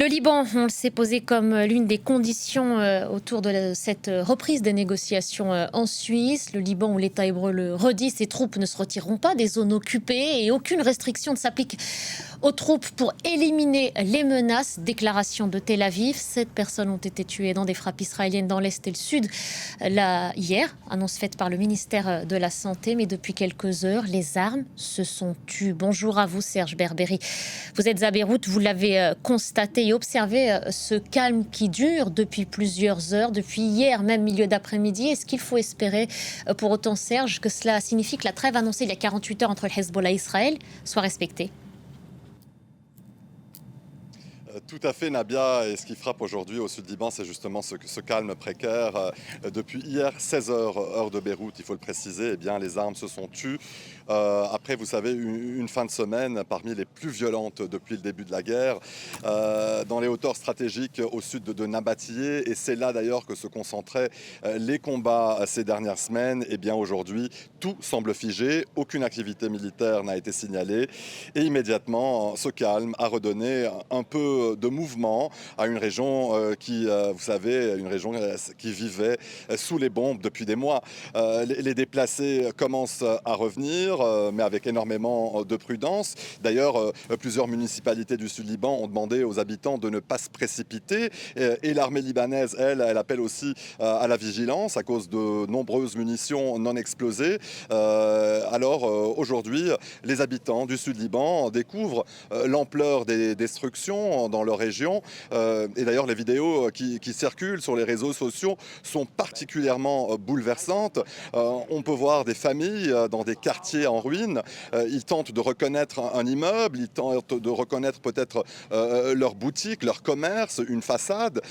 Le Liban, on le s'est posé comme l'une des conditions autour de cette reprise des négociations en Suisse. Le Liban, où l'État hébreu le redit, ses troupes ne se retireront pas des zones occupées et aucune restriction ne s'applique aux troupes pour éliminer les menaces. Déclaration de Tel Aviv. 7 personnes ont été tuées dans des frappes israéliennes dans l'Est et le Sud hier. Annonce faite par le ministère de la Santé. Mais depuis quelques heures, les armes se sont tues. Bonjour à vous, Serge Berberi. Vous êtes à Beyrouth, vous l'avez constaté et observé ce calme qui dure depuis plusieurs heures, depuis hier, même milieu d'après-midi. Est-ce qu'il faut espérer pour autant, Serge, que cela signifie que la trêve annoncée il y a 48 heures entre le Hezbollah et Israël soit respectée ? Tout à fait, Nabia, et ce qui frappe aujourd'hui au sud Liban, c'est justement ce calme précaire. Depuis hier, 16 heures, heure de Beyrouth, il faut le préciser, eh bien, les armes se sont tues. Après, vous savez, une fin de semaine parmi les plus violentes depuis le début de la guerre, dans les hauteurs stratégiques au sud de Nabatillé, et c'est là d'ailleurs que se concentraient les combats ces dernières semaines. Eh bien, aujourd'hui, tout semble figé, aucune activité militaire n'a été signalée, et immédiatement, ce calme a redonné un peu de mouvement à une région qui, vous savez, une région qui vivait sous les bombes depuis des mois. Les déplacés commencent à revenir, mais avec énormément de prudence. D'ailleurs, plusieurs municipalités du Sud-Liban ont demandé aux habitants de ne pas se précipiter. Et l'armée libanaise, elle appelle aussi à la vigilance à cause de nombreuses munitions non explosées. Alors aujourd'hui, les habitants du Sud-Liban découvrent l'ampleur des destructions dans leur région. Et d'ailleurs, les vidéos qui circulent sur les réseaux sociaux sont particulièrement bouleversantes. On peut voir des familles dans des quartiers en ruine. Ils tentent de reconnaître un immeuble, ils tentent de reconnaître peut-être leur boutique, leur commerce, une façade.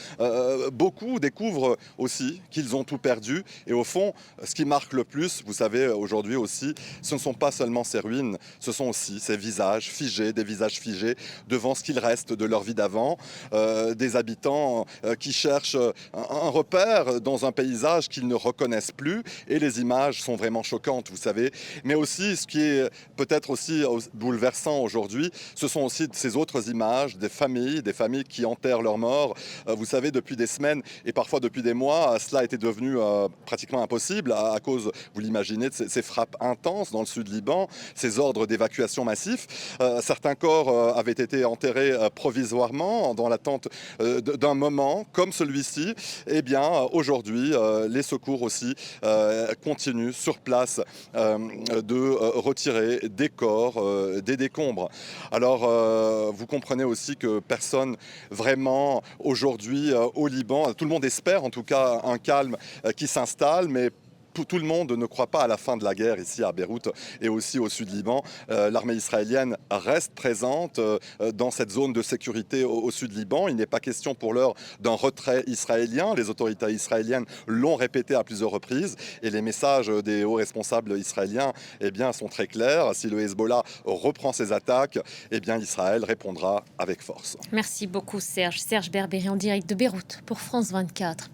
Beaucoup découvrent aussi qu'ils ont tout perdu. Et au fond, ce qui marque le plus, vous savez, aujourd'hui aussi, ce ne sont pas seulement ces ruines, ce sont aussi ces visages figés, des visages figés devant ce qu'il reste de leur vie d'avant, des habitants qui cherchent un repère dans un paysage qu'ils ne reconnaissent plus, et les images sont vraiment choquantes, vous savez. Mais aussi, ce qui est peut-être aussi bouleversant aujourd'hui, ce sont aussi ces autres images des familles qui enterrent leurs morts. Vous savez, depuis des semaines et parfois depuis des mois, cela était devenu pratiquement impossible à cause, vous l'imaginez, de ces frappes intenses dans le sud Liban, ces ordres d'évacuation massifs. Certains corps avaient été enterrés provisoirement dans l'attente d'un moment comme celui-ci. Eh bien, aujourd'hui, les secours aussi continuent sur place de retirer des corps, des décombres. Alors, vous comprenez aussi que personne vraiment aujourd'hui au Liban, tout le monde espère en tout cas un calme qui s'installe, mais tout le monde ne croit pas à la fin de la guerre ici à Beyrouth et aussi au sud Liban. L'armée israélienne reste présente dans cette zone de sécurité au sud Liban. Il n'est pas question pour l'heure d'un retrait israélien. Les autorités israéliennes l'ont répété à plusieurs reprises et les messages des hauts responsables israéliens eh bien, sont très clairs. Si le Hezbollah reprend ses attaques, eh bien, Israël répondra avec force. Merci beaucoup, Serge. Serge Berberi en direct de Beyrouth pour France 24.